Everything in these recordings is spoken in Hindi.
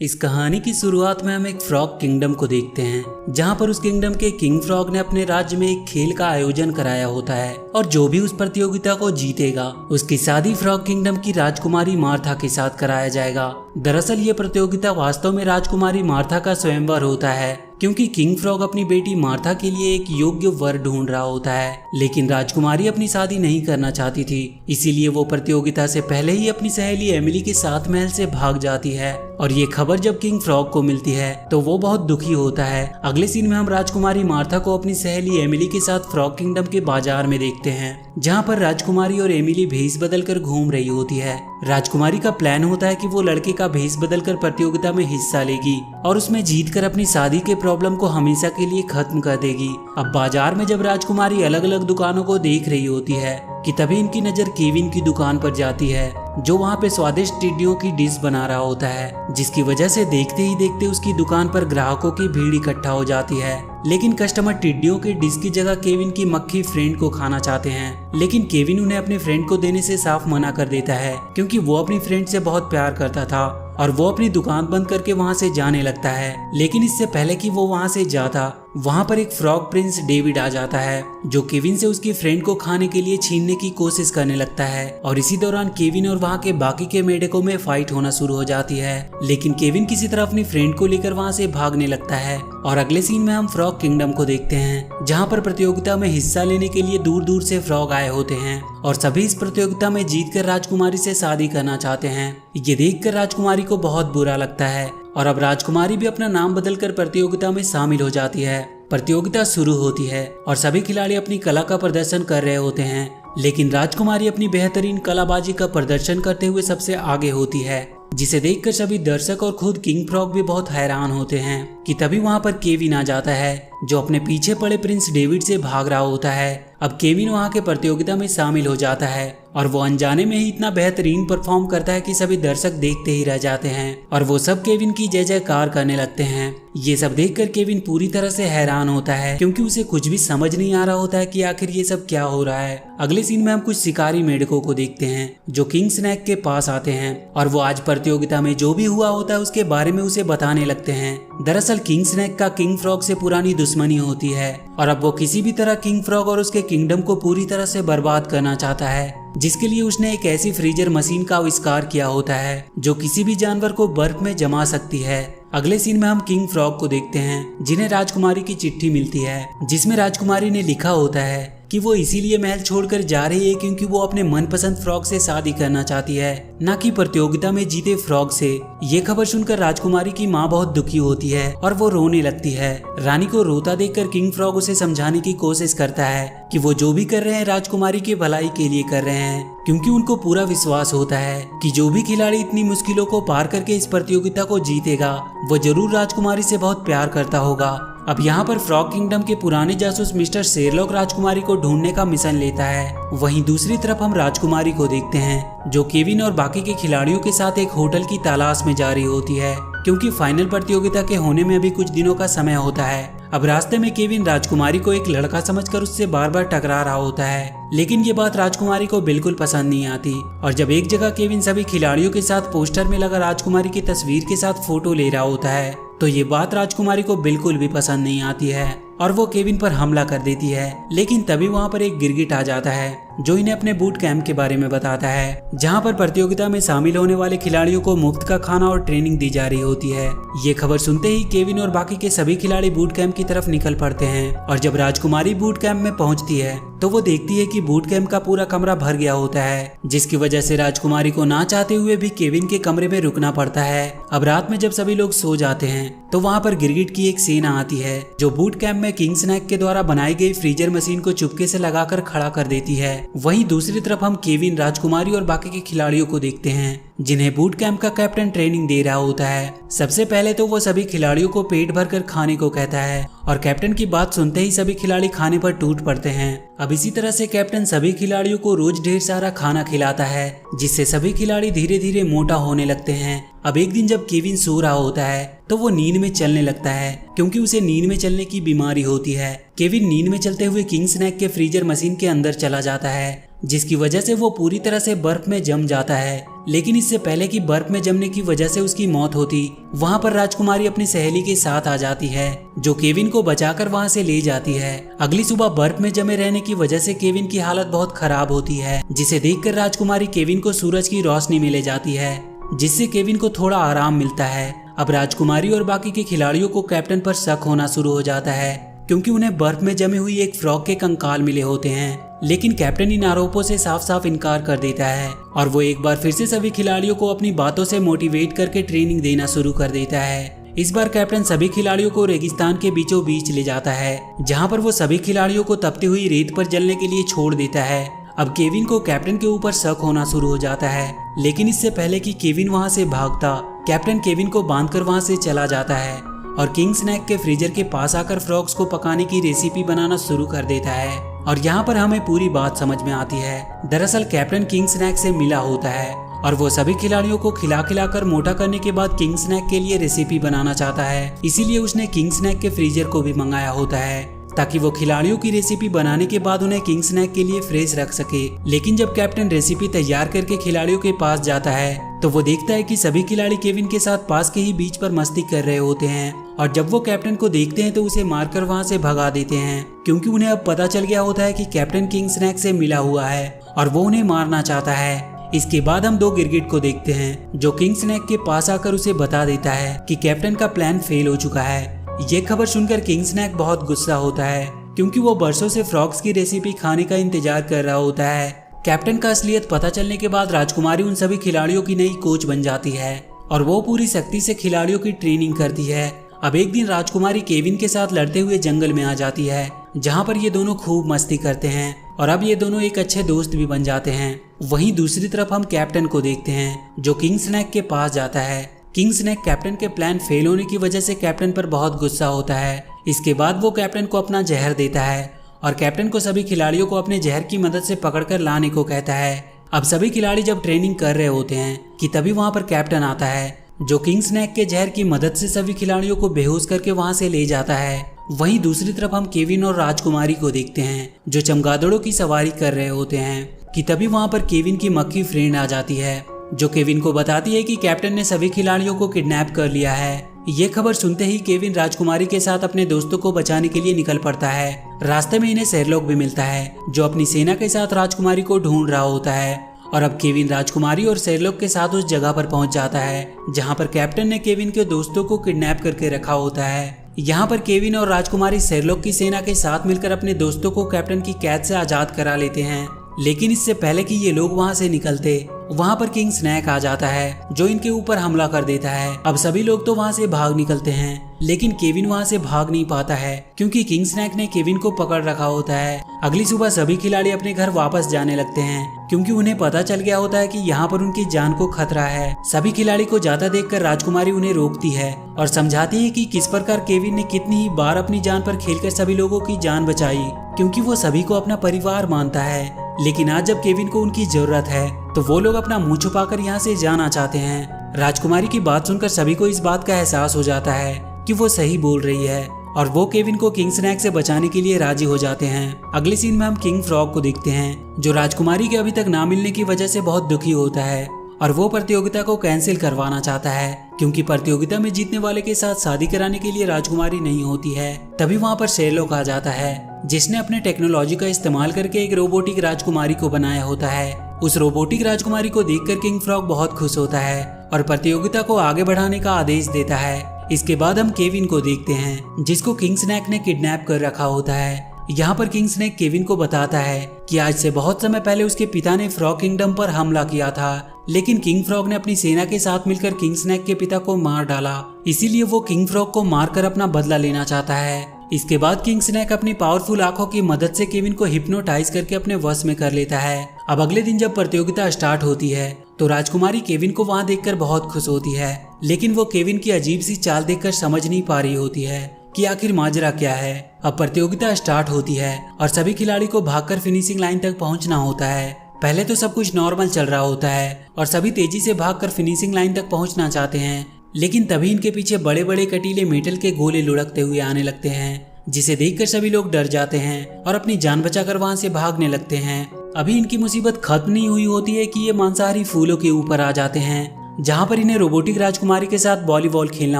इस कहानी की शुरुआत में हम एक फ्रॉग किंगडम को देखते हैं, जहां पर उस किंगडम के किंग फ्रॉग ने अपने राज्य में एक खेल का आयोजन कराया होता है और जो भी उस प्रतियोगिता को जीतेगा उसकी शादी फ्रॉग किंगडम की राजकुमारी मार्था के साथ कराया जाएगा। दरअसल ये प्रतियोगिता वास्तव में राजकुमारी मार्था का स्वयंवर होता है, क्योंकि किंग फ्रॉग अपनी बेटी मार्था के लिए एक योग्य वर ढूंढ रहा होता है, लेकिन राजकुमारी अपनी शादी नहीं करना चाहती थी। इसीलिए वो प्रतियोगिता से पहले ही अपनी सहेली एमिली के साथ महल से भाग जाती है और ये खबर जब किंग फ्रॉग को मिलती है तो वो बहुत दुखी होता है। अगले सीन में हम राजकुमारी मार्था को अपनी सहेली एमिली के साथ फ्रॉग किंगडम के बाजार में देखते हैं, जहाँ पर राजकुमारी और एमिली भेष बदल कर घूम रही होती है। राजकुमारी का प्लान होता है कि वो लड़के का भेष बदल कर प्रतियोगिता में हिस्सा लेगी और उसमें जीत कर अपनी शादी के प्रॉब्लम को हमेशा के लिए खत्म कर देगी। अब बाजार में जब राजकुमारी अलग अलग दुकानों को देख रही होती है कि तभी इनकी नजर केविन की दुकान पर जाती है, जो वहाँ पे स्वादिष्ट टिड्डियों की डिश बना रहा होता है, जिसकी वजह से देखते ही देखते उसकी दुकान पर ग्राहकों की भीड़ इकट्ठा हो जाती है। लेकिन कस्टमर टिड्डियों के डिश की जगह केविन की मक्खी फ्रेंड को खाना चाहते हैं, लेकिन केविन उन्हें अपने फ्रेंड को देने से साफ मना कर देता है, क्योंकि वो अपनी फ्रेंड से बहुत प्यार करता था और वो अपनी दुकान बंद करके वहाँ से जाने लगता है। लेकिन इससे पहले कि वो वहाँ से जाता, वहाँ पर एक फ्रॉग प्रिंस डेविड आ जाता है, जो केविन से उसकी फ्रेंड को खाने के लिए छीनने की कोशिश करने लगता है और इसी दौरान केविन और वहाँ के बाकी के मेढकों में फाइट होना शुरू हो जाती है। लेकिन केविन किसी तरह अपनी फ्रेंड को लेकर वहाँ से भागने लगता है और अगले सीन में हम फ्रॉग किंगडम को देखते हैं, जहाँ पर प्रतियोगिता में हिस्सा लेने के लिए दूर दूर से फ्रॉग आए होते हैं और सभी इस प्रतियोगिता में जीतकर राजकुमारी से शादी करना चाहते हैं। ये देखकर राजकुमारी को बहुत बुरा लगता है और अब राजकुमारी भी अपना नाम बदलकर प्रतियोगिता में शामिल हो जाती है। प्रतियोगिता शुरू होती है और सभी खिलाड़ी अपनी कला का प्रदर्शन कर रहे होते हैं, लेकिन राजकुमारी अपनी बेहतरीन कलाबाजी का प्रदर्शन करते हुए सबसे आगे होती है, जिसे देखकर सभी दर्शक और खुद किंग फ्रॉग भी बहुत हैरान होते हैं कि तभी वहां पर केविन आ जाता है, जो अपने पीछे पड़े प्रिंस डेविड से भाग रहा होता है। अब केविन वहां के प्रतियोगिता में शामिल हो जाता है और वो अनजाने में ही इतना बेहतरीन परफॉर्म करता है कि सभी दर्शक देखते ही रह जाते हैं और वो सब केविन की जय जयकार करने लगते हैं। ये सब देखकर केविन पूरी तरह से हैरान होता है, क्योंकि उसे कुछ भी समझ नहीं आ रहा होता है कि आखिर ये सब क्या हो रहा है। अगले सीन में हम कुछ शिकारी मेढकों को देखते हैं, जो किंग स्नैक के पास आते हैं और वो आज प्रतियोगिता में जो भी हुआ होता है उसके बारे में उसे बताने लगते हैं। दरअसल किंग स्नैक का किंग फ्रॉग से पुरानी दुश्मनी होती है और अब वो किसी भी तरह किंग फ्रॉग और उसके किंगडम को पूरी तरह से बर्बाद करना चाहता है, जिसके लिए उसने एक ऐसी फ्रीजर मशीन का आविष्कार किया होता है जो किसी भी जानवर को बर्फ में जमा सकती है। अगले सीन में हम किंग फ्रॉग को देखते हैं, जिन्हें राजकुमारी की चिट्ठी मिलती है, जिसमें राजकुमारी ने लिखा होता है कि वो इसीलिए महल छोड़कर जा रही है क्योंकि वो अपने मनपसंद फ्रॉग से शादी करना चाहती है, न कि प्रतियोगिता में जीते फ्रॉग से। ये खबर सुनकर राजकुमारी की माँ बहुत दुखी होती है और वो रोने लगती है। रानी को रोता देखकर किंग फ्रॉग उसे समझाने की कोशिश करता है कि वो जो भी कर रहे हैं राजकुमारी के भलाई के लिए कर रहे हैं, क्योंकि उनको पूरा विश्वास होता है कि जो भी खिलाड़ी इतनी मुश्किलों को पार करके इस प्रतियोगिता को जीतेगा वो जरूर राजकुमारी से बहुत प्यार करता होगा। अब यहाँ पर फ्रॉग किंगडम के पुराने जासूस मिस्टर शेरलॉक राजकुमारी को ढूंढने का मिशन लेता है। वहीं दूसरी तरफ हम राजकुमारी को देखते हैं, जो केविन और बाकी के खिलाड़ियों के साथ एक होटल की तलाश में जा रही होती है, क्योंकि फाइनल प्रतियोगिता के होने में अभी कुछ दिनों का समय होता है। अब रास्ते में केविन राजकुमारी को एक लड़का समझकर उससे बार बार टकरा रहा होता है, लेकिन ये बात राजकुमारी को बिल्कुल पसंद नहीं आती और जब एक जगह केविन सभी खिलाड़ियों के साथ पोस्टर में लगा राजकुमारी की तस्वीर के साथ फोटो ले रहा होता है, तो ये बात राजकुमारी को बिल्कुल भी पसंद नहीं आती है और वो केविन पर हमला कर देती है। लेकिन तभी वहाँ पर एक गिरगिट आ जाता है, जो इन्हें अपने बूट कैंप के बारे में बताता है, जहाँ पर प्रतियोगिता में शामिल होने वाले खिलाड़ियों को मुफ्त का खाना और ट्रेनिंग दी जा रही होती है। ये खबर सुनते ही केविन और बाकी के सभी खिलाड़ी बूट कैंप की तरफ निकल पड़ते हैं और जब राजकुमारी बूट कैंप में पहुंचती है तो वो देखती है कि बूट कैंप का पूरा कमरा भर गया होता है, जिसकी वजह से राजकुमारी को ना चाहते हुए भी केविन के कमरे में रुकना पड़ता है। अब रात में जब सभी लोग सो जाते हैं तो वहाँ पर गिरगिट की एक सेना आती है, जो बूट कैंप में किंग स्नैक के द्वारा बनाई गई फ्रीजर मशीन को चुपके से लगाकर खड़ा कर देती है। वहीं दूसरी तरफ हम केविन, राजकुमारी और बाकी के खिलाड़ियों को देखते हैं, जिन्हें बूट कैंप का कैप्टन ट्रेनिंग दे रहा होता है। सबसे पहले तो वो सभी खिलाड़ियों को पेट भरकर खाने को कहता है और कैप्टन की बात सुनते ही सभी खिलाड़ी खाने पर टूट पड़ते हैं। अब इसी तरह से कैप्टन सभी खिलाड़ियों को रोज ढेर सारा खाना खिलाता है, जिससे सभी खिलाड़ी धीरे धीरे मोटा होने लगते हैं। अब एक दिन जब केविन सो रहा होता है तो वो नींद में चलने लगता है, क्योंकि उसे नींद में चलने की बीमारी होती है। केविन नींद में चलते हुए किंग स्नैक के फ्रीजर मशीन के अंदर चला जाता है जिसकी वजह से वो पूरी तरह से बर्फ में जम जाता है। लेकिन इससे पहले कि बर्फ में जमने की वजह से उसकी मौत होती, वहाँ पर राजकुमारी अपनी सहेली के साथ आ जाती है, जो केविन को बचाकर वहाँ से ले जाती है। अगली सुबह बर्फ में जमे रहने की वजह से केविन की हालत बहुत खराब होती है, जिसे देखकर राजकुमारी केविन को सूरज की रोशनी में ले जाती है, जिससे केविन को थोड़ा आराम मिलता है। अब राजकुमारी और बाकी के खिलाड़ियों को कैप्टन पर शक होना शुरू हो जाता है, क्योंकि उन्हें बर्फ में जमी हुई एक फ्रॉग के कंकाल मिले होते हैं। लेकिन कैप्टन इन आरोपों से साफ साफ इनकार कर देता है और वो एक बार फिर से सभी खिलाड़ियों को अपनी बातों से मोटिवेट करके ट्रेनिंग देना शुरू कर देता है। इस बार कैप्टन सभी खिलाड़ियों को रेगिस्तान के बीचों बीच ले जाता है, जहाँ पर वो सभी खिलाड़ियों को तपती हुई रेत पर जलने के लिए छोड़ देता है। अब केविन को कैप्टन के ऊपर शक होना शुरू हो जाता है, लेकिन इससे पहले कि केविन वहाँ से भागता, कैप्टन केविन को बांधकर वहाँ से चला जाता है और किंग स्नैक के फ्रीजर के पास आकर फ्रॉग्स को पकाने की रेसिपी बनाना शुरू कर देता है। और यहाँ पर हमें पूरी बात समझ में आती है। दरअसल कैप्टन किंग स्नैक से मिला होता है और वो सभी खिलाड़ियों को खिला कर मोटा करने के बाद किंग स्नैक के लिए रेसिपी बनाना चाहता है। इसीलिए उसने किंग स्नैक के फ्रीजर को भी मंगाया होता है, ताकि वो खिलाड़ियों की रेसिपी बनाने के बाद उन्हें किंग स्नैक के लिए फ्रेश रख सके। लेकिन जब कैप्टन रेसिपी तैयार करके खिलाड़ियों के पास जाता है, तो वो देखता है कि सभी खिलाड़ी केविन के साथ पास के ही बीच पर मस्ती कर रहे होते हैं। और जब वो कैप्टन को देखते हैं तो उसे मारकर वहाँ से भगा देते हैं, क्योंकि उन्हें अब पता चल गया होता है कि कैप्टन किंग स्नैक से मिला हुआ है और वो उन्हें मारना चाहता है। इसके बाद हम दो गिरगिट को देखते हैं, जो किंग स्नैक के पास आकर उसे बता देता है कि कैप्टन का प्लान फेल हो चुका है। ये खबर सुनकर किंग स्नैक बहुत गुस्सा होता है, क्योंकि वो बरसों से फ्रॉग्स की रेसिपी खाने का इंतजार कर रहा होता है। कैप्टन का असलियत पता चलने के बाद राजकुमारी उन सभी खिलाड़ियों की नई कोच बन जाती है और वो पूरी सख्ती से खिलाड़ियों की ट्रेनिंग करती है। अब एक दिन राजकुमारी केविन के साथ लड़ते हुए जंगल में आ जाती है, जहाँ पर ये दोनों खूब मस्ती करते हैं और अब ये दोनों एक अच्छे दोस्त भी बन जाते हैं। वहीं दूसरी तरफ हम कैप्टन को देखते हैं, जो किंग स्नैक के पास जाता है। किंग स्नैक कैप्टन के प्लान फेल होने की वजह से कैप्टन पर बहुत गुस्सा होता है। इसके बाद वो कैप्टन को अपना जहर देता है और कैप्टन को सभी खिलाड़ियों को अपने जहर की मदद से पकड़कर लाने को कहता है। अब सभी खिलाड़ी जब ट्रेनिंग कर रहे होते हैं कि तभी वहाँ पर कैप्टन आता है, जो किंग स्नैक के जहर की मदद से सभी खिलाड़ियों को बेहोश करके वहाँ से ले जाता है। वहीं दूसरी तरफ हम केविन और राजकुमारी को देखते हैं, जो चमगादड़ों की सवारी कर रहे होते हैं कि तभी वहाँ पर केविन की मक्खी फ्रेंड आ जाती है, जो केविन को बताती है कि कैप्टन ने सभी खिलाड़ियों को किडनैप कर लिया है। ये खबर सुनते ही केविन राजकुमारी के साथ अपने दोस्तों को बचाने के लिए निकल पड़ता है। रास्ते में इन्हें शेरलॉक भी मिलता है, जो अपनी सेना के साथ राजकुमारी को ढूंढ रहा होता है। और अब केविन राजकुमारी और शेरलॉक के साथ उस जगह पर पहुंच जाता है, जहां पर कैप्टन ने केविन के दोस्तों को किडनैप करके रखा होता है। यहाँ पर केविन और राजकुमारी शेरलॉक की सेना के साथ मिलकर अपने दोस्तों को कैप्टन की कैद से आजाद करा लेते हैं। लेकिन इससे पहले कि ये लोग वहाँ से निकलते, वहाँ पर किंग स्नैक आ जाता है, जो इनके ऊपर हमला कर देता है। अब सभी लोग तो वहाँ से भाग निकलते हैं, लेकिन केविन वहाँ से भाग नहीं पाता है, क्योंकि किंग स्नैक ने केविन को पकड़ रखा होता है। अगली सुबह सभी खिलाड़ी अपने घर वापस जाने लगते हैं, क्योंकि उन्हें पता चल गया होता है कि यहाँ पर उनकी जान को खतरा है। सभी खिलाड़ी को जाता देखकर राजकुमारी उन्हें रोकती है और समझाती है कि किस प्रकार केविन ने कितनी ही बार अपनी जान पर खेलकर सभी लोगों की जान बचाई, क्योंकि वो सभी को अपना परिवार मानता है। लेकिन आज जब केविन को उनकी जरूरत है, तो वो लोग अपना मुंह छुपाकर यहाँ से जाना चाहते हैं। राजकुमारी की बात सुनकर सभी को इस बात का एहसास हो जाता है कि वो सही बोल रही है और वो केविन को किंग स्नैक से बचाने के लिए राजी हो जाते हैं। अगले सीन में हम किंग फ्रॉग को देखते हैं, जो राजकुमारी के अभी तक ना मिलने की वजह से बहुत दुखी होता है और वो प्रतियोगिता को कैंसिल करवाना चाहता है, क्योंकि प्रतियोगिता में जीतने वाले के साथ शादी कराने के लिए राजकुमारी नहीं होती है। तभी वहाँ पर शेरलॉक आ जाता है, जिसने अपने टेक्नोलॉजी का इस्तेमाल करके एक रोबोटिक राजकुमारी को बनाया होता है। उस रोबोटिक राजकुमारी को देखकर किंग फ्रॉग बहुत खुश होता है और प्रतियोगिता को आगे बढ़ाने का आदेश देता है। इसके बाद हम केविन को देखते हैं, जिसको किंग स्नैक ने किडनैप कर रखा होता है। यहाँ पर किंग स्नैक केविन को बताता है कि आज से बहुत समय पहले उसके पिता ने फ्रॉग किंगडम पर हमला किया था, लेकिन किंग फ्रॉग ने अपनी सेना के साथ मिलकर किंग स्नैक के पिता को मार डाला। इसीलिए वो किंग फ्रॉग को मारकर अपना बदला लेना चाहता है। इसके बाद किंग स्नैक अपनी पावरफुल आंखों की मदद से केविन को हिप्नोटाइज करके अपने वश में कर लेता है। अब अगले दिन जब प्रतियोगिता स्टार्ट होती है, तो राजकुमारी केविन को वहाँ देखकर बहुत खुश होती है, लेकिन वो केविन की अजीब सी चाल देखकर समझ नहीं पा रही होती है कि आखिर माजरा क्या है। अब प्रतियोगिता स्टार्ट होती है और सभी खिलाड़ी को भागकर फिनिशिंग लाइन तक पहुंचना होता है। पहले तो सब कुछ नॉर्मल चल रहा होता है और सभी तेजी से भागकर फिनिशिंग लाइन तक पहुंचना चाहते हैं, लेकिन तभी इनके पीछे बड़े बड़े कटीले मेटल के गोले लुढ़कते हुए आने लगते हैं, जिसे देखकर सभी लोग डर जाते हैं और अपनी जान बचाकर वहां से भागने लगते हैं। अभी इनकी मुसीबत खत्म नहीं हुई होती है कि ये मांसाहारी फूलों के ऊपर आ जाते हैं, जहां पर इन्हें रोबोटिक राजकुमारी के साथ वॉलीबॉल खेलना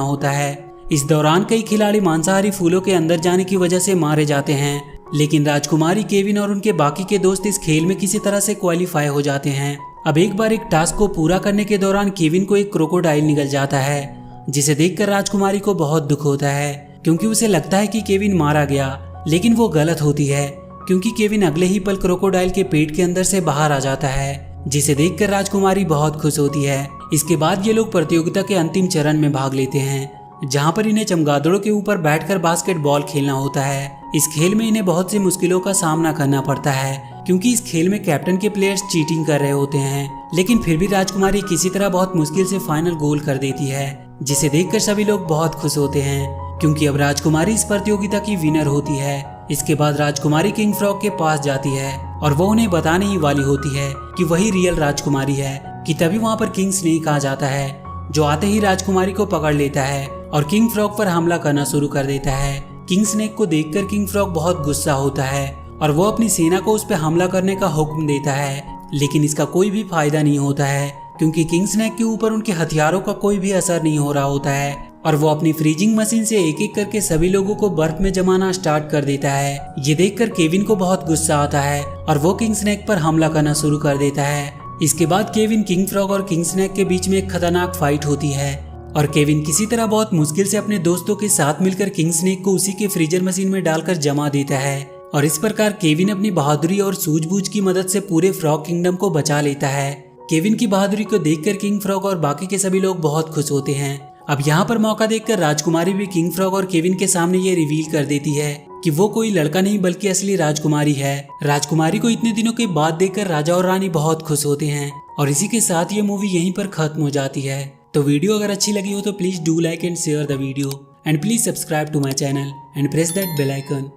होता है। इस दौरान कई खिलाड़ी मांसाहारी फूलों के अंदर जाने की वजह से मारे जाते हैं, लेकिन राजकुमारी, केविन और उनके बाकी के दोस्त इस खेल में किसी तरह से क्वालिफाई हो जाते हैं। अब एक बार एक टास्क को पूरा करने के दौरान केविन को एक क्रोकोडाइल निगल जाता है, जिसे देखकर राजकुमारी को बहुत दुख होता है, क्योंकि उसे लगता है कि केविन मारा गया, लेकिन वो गलत होती है, क्योंकि केविन अगले ही पल क्रोकोडाइल के पेट के अंदर से बाहर आ जाता है, जिसे देखकर राजकुमारी बहुत खुश होती है। इसके बाद ये लोग प्रतियोगिता के अंतिम चरण में भाग लेते हैं, जहां पर इन्हें चमगादड़ों के ऊपर बैठकर बास्केटबॉल खेलना होता है। इस खेल में इन्हें बहुत सी मुश्किलों का सामना करना पड़ता है, क्योंकि इस खेल में कैप्टन के प्लेयर्स चीटिंग कर रहे होते हैं, लेकिन फिर भी राजकुमारी किसी तरह बहुत मुश्किल से फाइनल गोल कर देती है, जिसे देखकर सभी लोग बहुत खुश होते हैं, क्योंकि अब राजकुमारी इस प्रतियोगिता की विनर होती है। इसके बाद राजकुमारी किंग फ्रॉग के पास जाती है और वो उन्हें बताने ही वाली होती है कि वही रियल राजकुमारी है, कि तभी वहाँ पर किंग स्नेक आ जाता है, जो आते ही राजकुमारी को पकड़ लेता है और किंग फ्रॉग पर हमला करना शुरू कर देता है। किंग स्नेक को देखकर किंग फ्रॉग बहुत गुस्सा होता है और वो अपनी सेना को उस पर हमला करने का हुक्म देता है, लेकिन इसका कोई भी फायदा नहीं होता है, क्योंकि किंग स्नेक के ऊपर उनके हथियारों का कोई भी असर नहीं हो रहा होता है और वो अपनी फ्रीजिंग मशीन से एक एक करके सभी लोगों को बर्फ में जमाना स्टार्ट कर देता है। ये देखकर केविन को बहुत गुस्सा आता है और वो किंग स्नेक पर हमला करना शुरू कर देता है। इसके बाद केविन, किंग फ्रॉग और किंग स्नेक के बीच में एक खतरनाक फाइट होती है और केविन किसी तरह बहुत मुश्किल से अपने दोस्तों के साथ मिलकर किंग स्नेक को उसी के फ्रीजर मशीन में डालकर जमा देता है और इस प्रकार केविन अपनी बहादुरी और सूझबूझ की मदद से पूरे फ्रॉग किंगडम को बचा लेता है। केविन की बहादुरी को देखकर किंग फ्रॉग और बाकी के सभी लोग बहुत खुश होते हैं। अब यहाँ पर मौका देखकर राजकुमारी भी किंग फ्रॉग और केविन के सामने ये रिवील कर देती है कि वो कोई लड़का नहीं बल्कि असली राजकुमारी है। राजकुमारी को इतने दिनों के बाद देखकर राजा और रानी बहुत खुश होते हैं और इसी के साथ ये मूवी यहीं पर खत्म हो जाती है। तो वीडियो अगर अच्छी लगी हो तो please do like and share the video and please subscribe to my channel and press that bell icon.